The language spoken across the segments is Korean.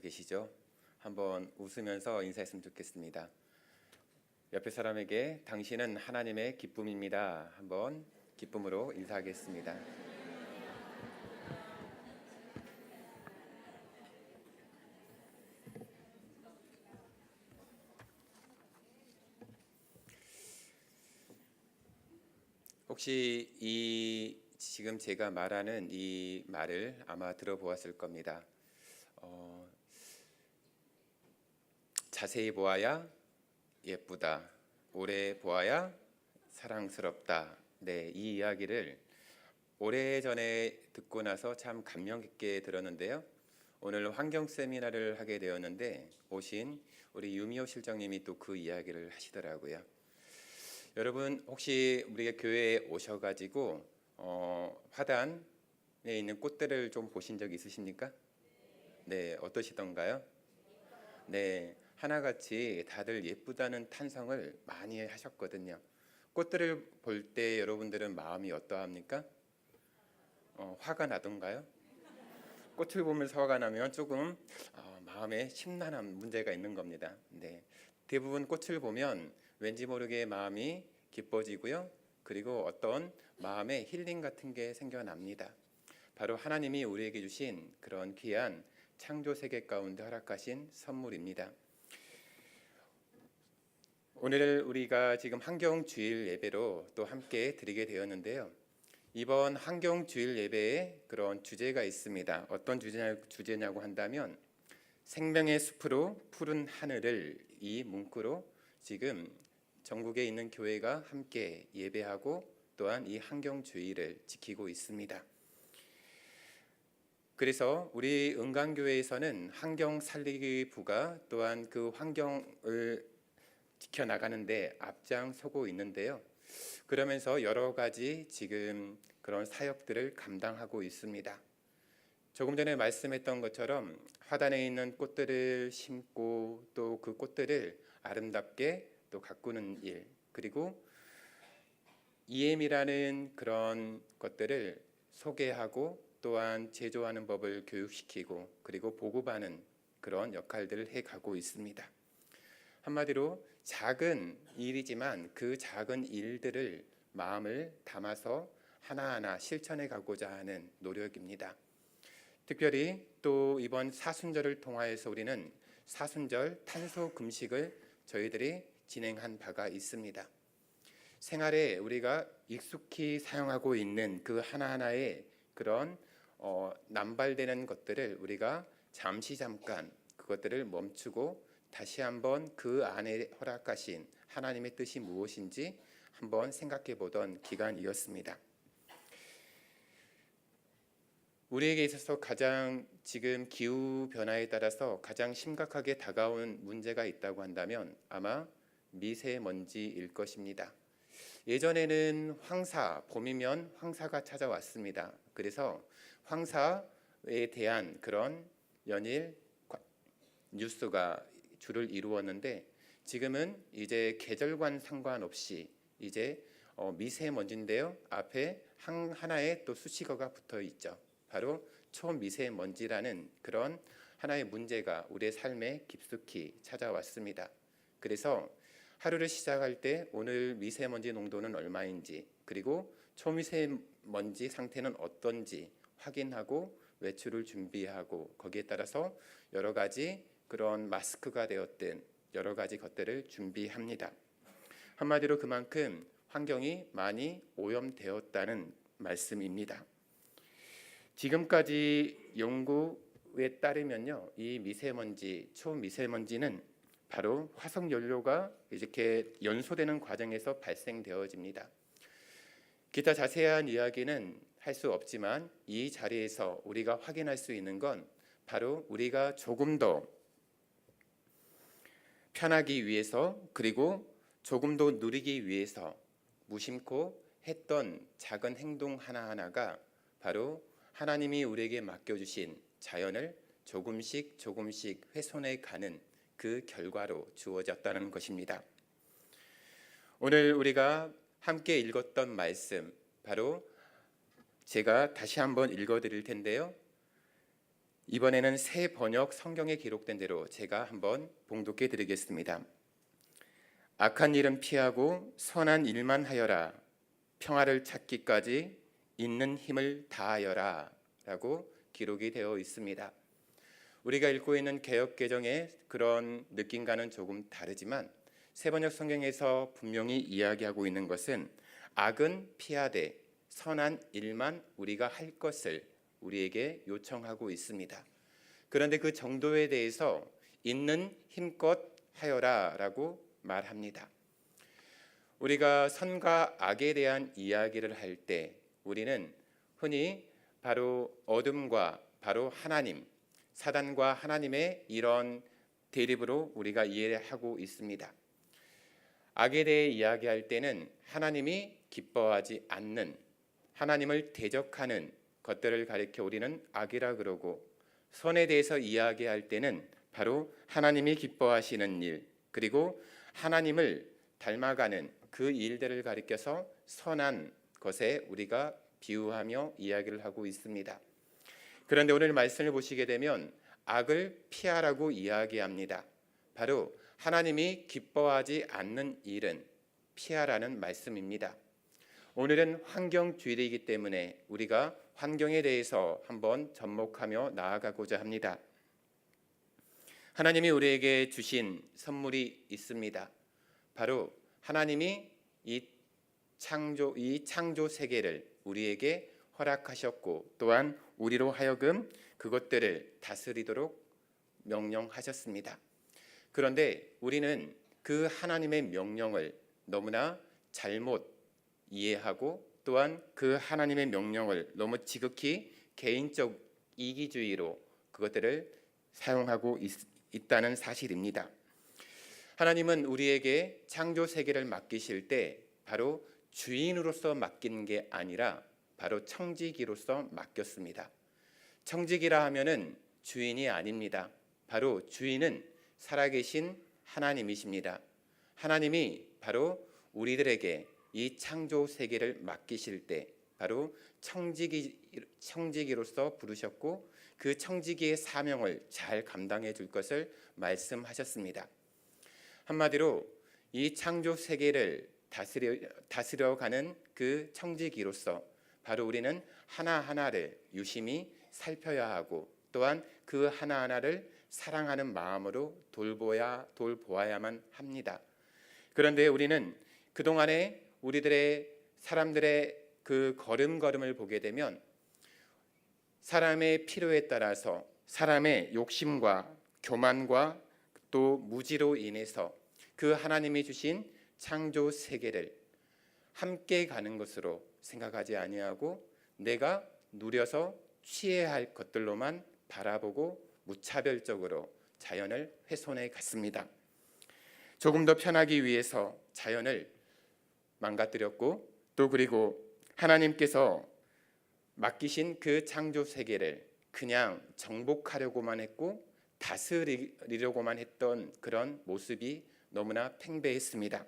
계시죠? 한번 웃으면서 인사했으면 좋겠습니다. 옆에 사람에게 당신은 하나님의 기쁨입니다. 한번 기쁨으로 인사하겠습니다. 혹시 지금 제가 말하는 이 말을 아마 들어보았을 겁니다. 자세히 보아야 예쁘다. 오래 보아야 사랑스럽다. 네, 이 이야기를 오래전에 듣고 나서 참 감명 깊게 들었는데요. 오늘 환경 세미나를 하게 되었는데 오신 우리 유미호 실장님이 또 그 이야기를 하시더라고요. 여러분 혹시 우리가 교회에 오셔가지고 화단에 있는 꽃들을 좀 보신 적 있으십니까? 네, 어떠시던가요? 네, 하나같이 다들 예쁘다는 탄성을 많이 하셨거든요. 꽃들을 볼 때 여러분들은 마음이 어떠합니까? 화가 나던가요? 꽃을 보면서 화가 나면 조금 마음에 심란한 문제가 있는 겁니다. 네, 대부분 꽃을 보면 왠지 모르게 마음이 기뻐지고요. 그리고 어떤 마음의 힐링 같은 게 생겨납니다. 바로 하나님이 우리에게 주신 그런 귀한 창조 세계 가운데 허락하신 선물입니다. 오늘 우리가 지금 환경주일 예배로 또 함께 드리게 되었는데요. 이번 환경주일 예배에 그런 주제가 있습니다. 어떤 주제냐고 한다면 생명의 숲으로 푸른 하늘을, 이 문구로 지금 전국에 있는 교회가 함께 예배하고 또한 이 환경주의를 지키고 있습니다. 그래서 우리 은강교회에서는 환경살리기부가 또한 그 환경을 지켜나가는데 앞장서고 있는데요. 그러면서 여러 가지 지금 그런 사역들을 감당하고 있습니다. 조금 전에 말씀했던 것처럼 화단에 있는 꽃들을 심고 또 그 꽃들을 아름답게 또 가꾸는 일, 그리고 EM이라는 그런 것들을 소개하고 또한 제조하는 법을 교육시키고 그리고 보급하는 그런 역할들을 해가고 있습니다. 한마디로 작은 일이지만 그 작은 일들을 마음을 담아서 하나하나 실천해 가고자 하는 노력입니다. 특별히 또 이번 사순절을 통하여서 우리는 사순절 탄소 금식을 저희들이 진행한 바가 있습니다. 생활에 우리가 익숙히 사용하고 있는 그 하나하나의 그런 남발되는 것들을 우리가 잠깐 그것들을 멈추고 다시 한번 그 안에 허락하신 하나님의 뜻이 무엇인지 한번 생각해 보던 기간이었습니다. 우리에게 있어서 가장 지금 기후 변화에 따라서 가장 심각하게 다가온 문제가 있다고 한다면 아마 미세먼지일 것입니다. 예전에는 황사, 봄이면 황사가 찾아왔습니다. 그래서 황사에 대한 그런 연일 뉴스가 주를 이루었는데 지금은 이제 계절과 상관없이 이제 미세먼지인데요. 앞에 하나의 또 수식어가 붙어 있죠. 바로 초미세먼지라는 그런 하나의 문제가 우리의 삶에 깊숙이 찾아왔습니다. 그래서 하루를 시작할 때 오늘 미세먼지 농도는 얼마인지 그리고 초미세먼지 상태는 어떤지 확인하고 외출을 준비하고 거기에 따라서 여러 가지 그런 마스크가 되었든 여러 가지 것들을 준비합니다. 한마디로 그만큼 환경이 많이 오염되었다는 말씀입니다. 지금까지 연구에 따르면요, 이 미세먼지, 초미세먼지는 바로 화석 연료가 이렇게 연소되는 과정에서 발생되어집니다. 기타 자세한 이야기는 할 수 없지만 이 자리에서 우리가 확인할 수 있는 건 바로 우리가 조금 더 편하기 위해서 그리고 조금 더 누리기 위해서 무심코 했던 작은 행동 하나하나가 바로 하나님이 우리에게 맡겨주신 자연을 조금씩 훼손해 가는 그 결과로 주어졌다는 것입니다. 오늘 우리가 함께 읽었던 말씀 바로 제가 다시 한번 읽어드릴 텐데요. 이번에는 새 번역 성경에 기록된 대로 제가 한번 봉독해 드리겠습니다. 악한 일은 피하고 선한 일만 하여라. 평화를 찾기까지 있는 힘을 다하여라 라고 기록이 되어 있습니다. 우리가 읽고 있는 개역개정의 그런 느낌과는 조금 다르지만 새번역 성경에서 분명히 이야기하고 있는 것은 악은 피하되 선한 일만 우리가 할 것을 우리에게 요청하고 있습니다. 그런데 그 정도에 대해서 있는 힘껏 하여라 라고 말합니다. 우리가 선과 악에 대한 이야기를 할 때 우리는 흔히 바로 어둠과 바로 하나님, 사단과 하나님의 이런 대립으로 우리가 이해하고 있습니다. 악에 대해 이야기할 때는 하나님이 기뻐하지 않는, 하나님을 대적하는 것들을 가리켜 우리는 악이라 그러고, 선에 대해서 이야기할 때는 바로 하나님이 기뻐하시는 일, 그리고 하나님을 닮아가는 그 일들을 가리켜서 선한 것에 우리가 비유하며 이야기를 하고 있습니다. 그런데 오늘 말씀을 보시게 되면 악을 피하라고 이야기합니다. 바로 하나님이 기뻐하지 않는 일은 피하라는 말씀입니다. 오늘은 환경주일이기 때문에 우리가 환경에 대해서 한번 접목하며 나아가고자 합니다. 하나님이 우리에게 주신 선물이 있습니다. 바로 하나님이 이 창조 세계를 우리에게 허락하셨고 또한 우리로 하여금 그것들을 다스리도록 명령하셨습니다. 그런데 우리는 그 하나님의 명령을 너무나 잘못 이해하고 또한 그 하나님의 명령을 너무 지극히 개인적 이기주의로 그것들을 사용하고 있다는 사실입니다. 하나님은 우리에게 창조 세계를 맡기실 때 바로 주인으로서 맡기는 게 아니라 바로 청지기로서 맡겼습니다. 청지기라 하면은 주인이 아닙니다. 바로 주인은 살아계신 하나님이십니다. 하나님이 바로 우리들에게 이 창조 세계를 맡기실 때 바로 청지기로서 부르셨고 그 청지기의 사명을 잘 감당해 줄 것을 말씀하셨습니다. 한마디로 이 창조 세계를 다스려가는 그 청지기로서 바로 우리는 하나하나를 유심히 살펴야 하고 또한 그 하나하나를 사랑하는 마음으로 돌보아야만 합니다. 그런데 우리는 그동안에 사람들의 그 걸음걸음을 보게 되면 사람의 필요에 따라서 사람의 욕심과 교만과 또 무지로 인해서 그 하나님이 주신 창조 세계를 함께 가는 것으로 생각하지 아니하고 내가 누려서 취해야 할 것들로만 바라보고 무차별적으로 자연을 훼손해 갔습니다. 조금 더 편하기 위해서 자연을 망가뜨렸고 또 그리고 하나님께서 맡기신 그 창조 세계를 그냥 정복하려고만 했고 다스리려고만 했던 그런 모습이 너무나 팽배했습니다.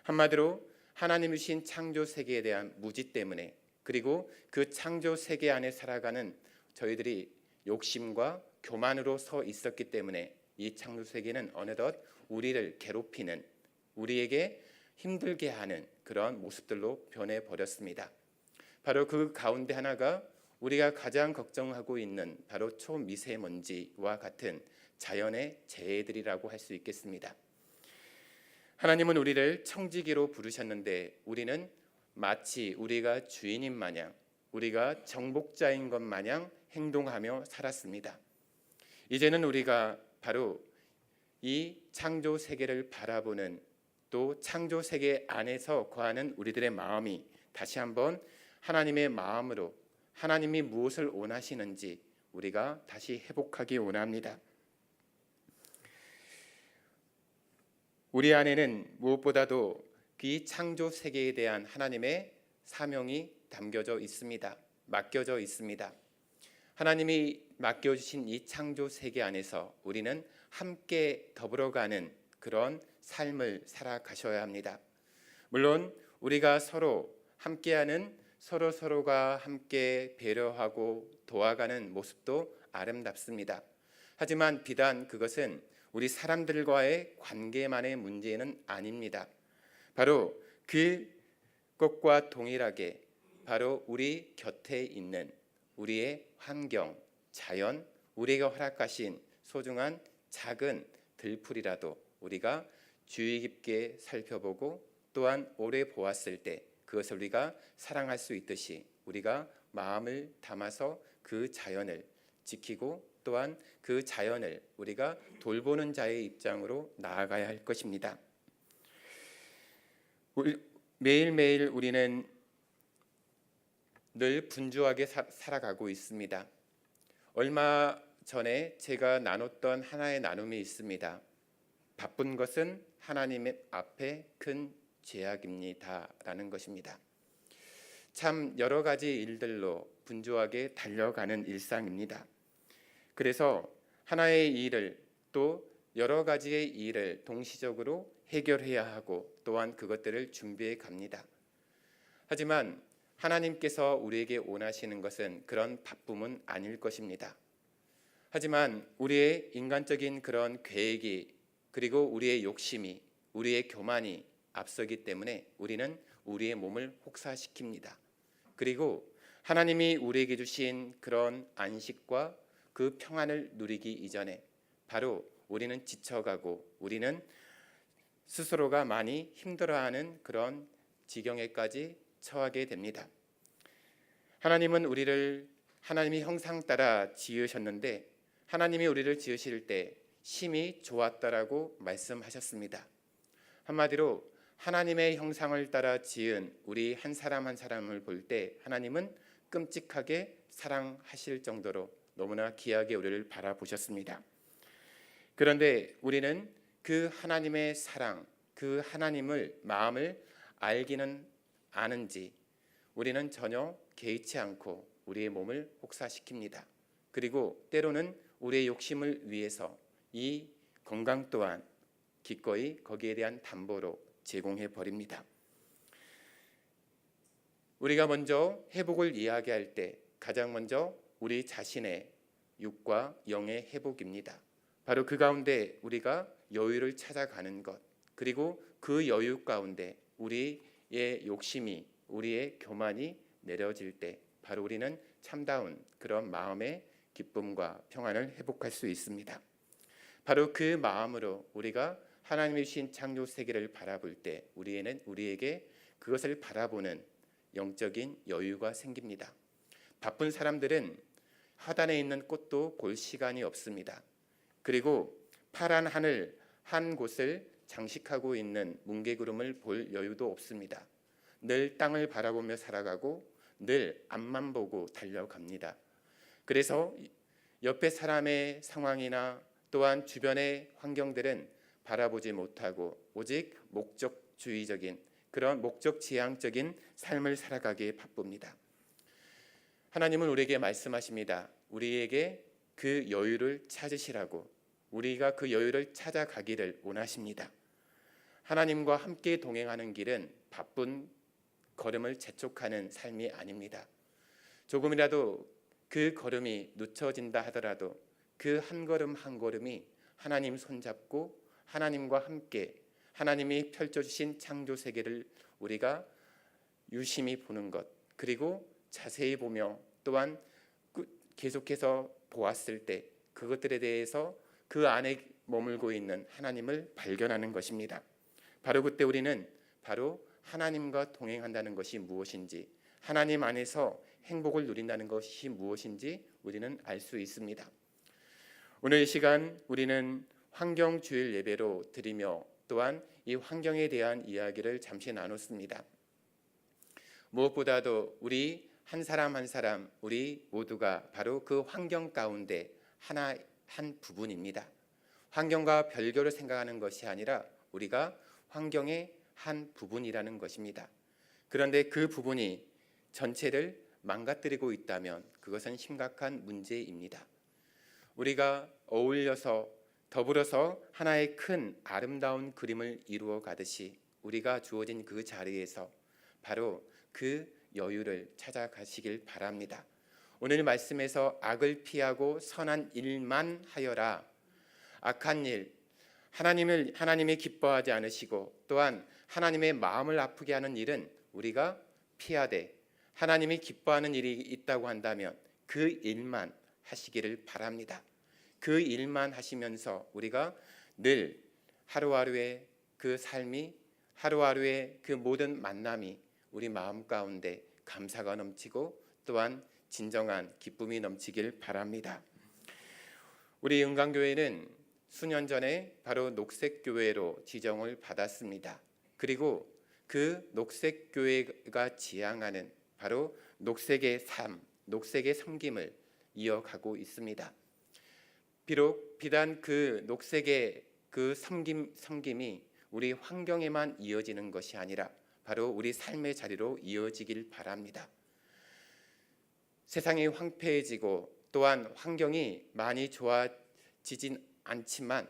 한마디로 하나님이 주신 창조 세계에 대한 무지 때문에 그리고 그 창조 세계 안에 살아가는 저희들이 욕심과 교만으로 서 있었기 때문에 이 창조 세계는 어느덧 우리를 괴롭히는 우리에게 힘들게 하는 그런 모습들로 변해버렸습니다. 바로 그 가운데 하나가 우리가 가장 걱정하고 있는 바로 초미세먼지와 같은 자연의 재해들이라고 할 수 있겠습니다. 하나님은 우리를 청지기로 부르셨는데 우리는 마치 우리가 주인인 마냥 우리가 정복자인 것 마냥 행동하며 살았습니다. 이제는 우리가 바로 이 창조 세계를 바라보는 또 창조 세계 안에서 거하는 우리들의 마음이 다시 한번 하나님의 마음으로 하나님이 무엇을 원하시는지 우리가 다시 회복하기 원합니다. 우리 안에는 무엇보다도 이 창조 세계에 대한 하나님의 사명이 담겨져 있습니다. 맡겨져 있습니다. 하나님이 맡겨주신 이 창조 세계 안에서 우리는 함께 더불어가는 그런 삶을 살아가셔야 합니다. 물론 우리가 서로 함께하는 서로가 함께 배려하고 도와가는 모습도 아름답습니다. 하지만 비단 그것은 우리 사람들과의 관계만의 문제는 아닙니다. 바로 그것과 동일하게 바로 우리 곁에 있는 우리의 환경, 자연, 우리가 허락하신 소중한 작은 들풀이라도 우리가 주의 깊게 살펴보고 또한 오래 보았을 때 그것을 우리가 사랑할 수 있듯이 우리가 마음을 담아서 그 자연을 지키고 또한 그 자연을 우리가 돌보는 자의 입장으로 나아가야 할 것입니다. 매일매일 우리는 늘 분주하게 살아가고 있습니다. 얼마 전에 제가 나눴던 하나의 나눔이 있습니다. 바쁜 것은 하나님 앞에 큰 죄악입니다 라는 것입니다. 참 여러 가지 일들로 분주하게 달려가는 일상입니다. 그래서 하나의 일을 또 여러 가지의 일을 동시적으로 해결해야 하고 또한 그것들을 준비해 갑니다. 하지만 하나님께서 우리에게 원하시는 것은 그런 바쁨은 아닐 것입니다. 하지만 우리의 인간적인 그런 계획이 그리고 우리의 욕심이 우리의 교만이 앞서기 때문에 우리는 우리의 몸을 혹사시킵니다. 그리고 하나님이 우리에게 주신 그런 안식과 그 평안을 누리기 이전에 바로 우리는 지쳐가고 우리는 스스로가 많이 힘들어하는 그런 지경에까지 처하게 됩니다. 하나님은 우리를 하나님의 형상 따라 지으셨는데 하나님이 우리를 지으실 때 심히 좋았다라고 말씀하셨습니다. 한마디로 하나님의 형상을 따라 지은 우리 한 사람 한 사람을 볼 때 하나님은 끔찍하게 사랑하실 정도로 너무나 귀하게 우리를 바라보셨습니다. 그런데 우리는 그 하나님의 사랑, 그 하나님을 마음을 알기는 아는지 우리는 전혀 개의치 않고 우리의 몸을 혹사시킵니다. 그리고 때로는 우리의 욕심을 위해서 이 건강 또한 기꺼이 거기에 대한 담보로 제공해 버립니다. 우리가 먼저 회복을 이야기할 때 가장 먼저 우리 자신의 육과 영의 회복입니다. 바로 그 가운데 우리가 여유를 찾아가는 것, 그리고 그 여유 가운데 우리의 욕심이 우리의 교만이 내려질 때 바로 우리는 참다운 그런 마음의 기쁨과 평안을 회복할 수 있습니다. 바로 그 마음으로 우리가 하나님의 주신 창조 세계를 바라볼 때 우리에게 그것을 바라보는 영적인 여유가 생깁니다. 바쁜 사람들은 하단에 있는 꽃도 볼 시간이 없습니다. 그리고 파란 하늘 한 곳을 장식하고 있는 뭉게구름을 볼 여유도 없습니다. 늘 땅을 바라보며 살아가고 늘 앞만 보고 달려갑니다. 그래서 옆에 사람의 상황이나 또한 주변의 환경들은 바라보지 못하고 오직 목적주의적인 그런 목적지향적인 삶을 살아가기에 바쁩니다. 하나님은 우리에게 말씀하십니다. 우리에게 그 여유를 찾으시라고, 우리가 그 여유를 찾아가기를 원하십니다. 하나님과 함께 동행하는 길은 바쁜 걸음을 재촉하는 삶이 아닙니다. 조금이라도 그 걸음이 늦춰진다 하더라도 그 한 걸음 한 걸음이 하나님 손잡고 하나님과 함께 하나님이 펼쳐주신 창조 세계를 우리가 유심히 보는 것, 그리고 자세히 보며 또한 계속해서 보았을 때 그것들에 대해서 그 안에 머물고 있는 하나님을 발견하는 것입니다. 바로 그때 우리는 바로 하나님과 동행한다는 것이 무엇인지, 하나님 안에서 행복을 누린다는 것이 무엇인지 우리는 알 수 있습니다. 오늘 이 시간 우리는 환경주일 예배로 드리며 또한 이 환경에 대한 이야기를 잠시 나눴습니다. 무엇보다도 우리 한 사람 한 사람 우리 모두가 바로 그 환경 가운데 한 부분입니다. 환경과 별개로 생각하는 것이 아니라 우리가 환경의 한 부분이라는 것입니다. 그런데 그 부분이 전체를 망가뜨리고 있다면 그것은 심각한 문제입니다. 우리가 어울려서 더불어서 하나의 큰 아름다운 그림을 이루어 가듯이 우리가 주어진 그 자리에서 바로 그 여유를 찾아가시길 바랍니다. 오늘 말씀에서 악을 피하고 선한 일만 하여라. 악한 일, 하나님이 기뻐하지 않으시고 또한 하나님의 마음을 아프게 하는 일은 우리가 피하되 하나님이 기뻐하는 일이 있다고 한다면 그 일만 하시기를 바랍니다. 그 일만 하시면서 우리가 늘 하루하루의 그 삶이, 하루하루의 그 모든 만남이 우리 마음 가운데 감사가 넘치고 또한 진정한 기쁨이 넘치길 바랍니다. 우리 은강교회는 수년 전에 바로 녹색교회로 지정을 받았습니다. 그리고 그 녹색교회가 지향하는 바로 녹색의 삶, 녹색의 섬김을 이어가고 있습니다. 비록 비단 그 녹색의 그 섬김이 우리 환경에만 이어지는 것이 아니라 바로 우리 삶의 자리로 이어지길 바랍니다. 세상이 황폐해지고 또한 환경이 많이 좋아지진 않지만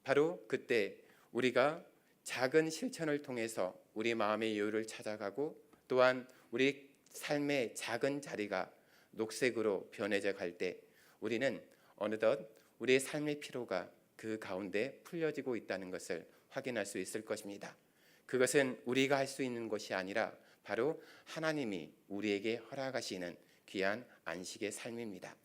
바로 그때 우리가 작은 실천을 통해서 우리 마음의 여유를 찾아가고 또한 우리 삶의 작은 자리가 녹색으로 변해져 갈 때 우리는 어느덧 우리의 삶의 피로가 그 가운데 풀려지고 있다는 것을 확인할 수 있을 것입니다. 그것은 우리가 할 수 있는 것이 아니라 바로 하나님이 우리에게 허락하시는 귀한 안식의 삶입니다.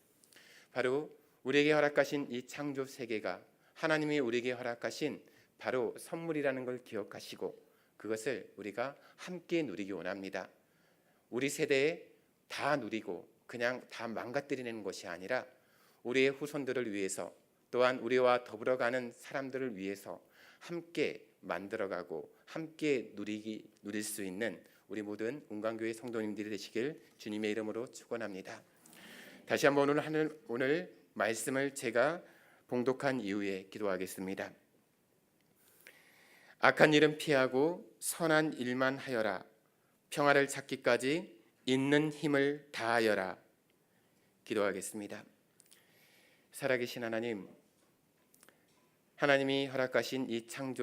바로 우리에게 허락하신 이 창조 세계가 하나님이 우리에게 허락하신 바로 선물이라는 걸 기억하시고 그것을 우리가 함께 누리기 원합니다. 우리 세대에 다 누리고 그냥 다 망가뜨리는 것이 아니라 우리의 후손들을 위해서 또한 우리와 더불어가는 사람들을 위해서 함께 만들어가고 함께 누릴 수 있는 우리 모든 은강교회 성도님들이 되시길 주님의 이름으로 축원합니다. 다시 한번 오늘 말씀을 제가 봉독한 이후에 기도하겠습니다. 악한 일은 피하고 선한 일만 하여라. 평화를 찾기까지 있는 힘을 다하여라. 기도하겠습니다. 살아계신 하나님, 하나님이 허락하신 이 창조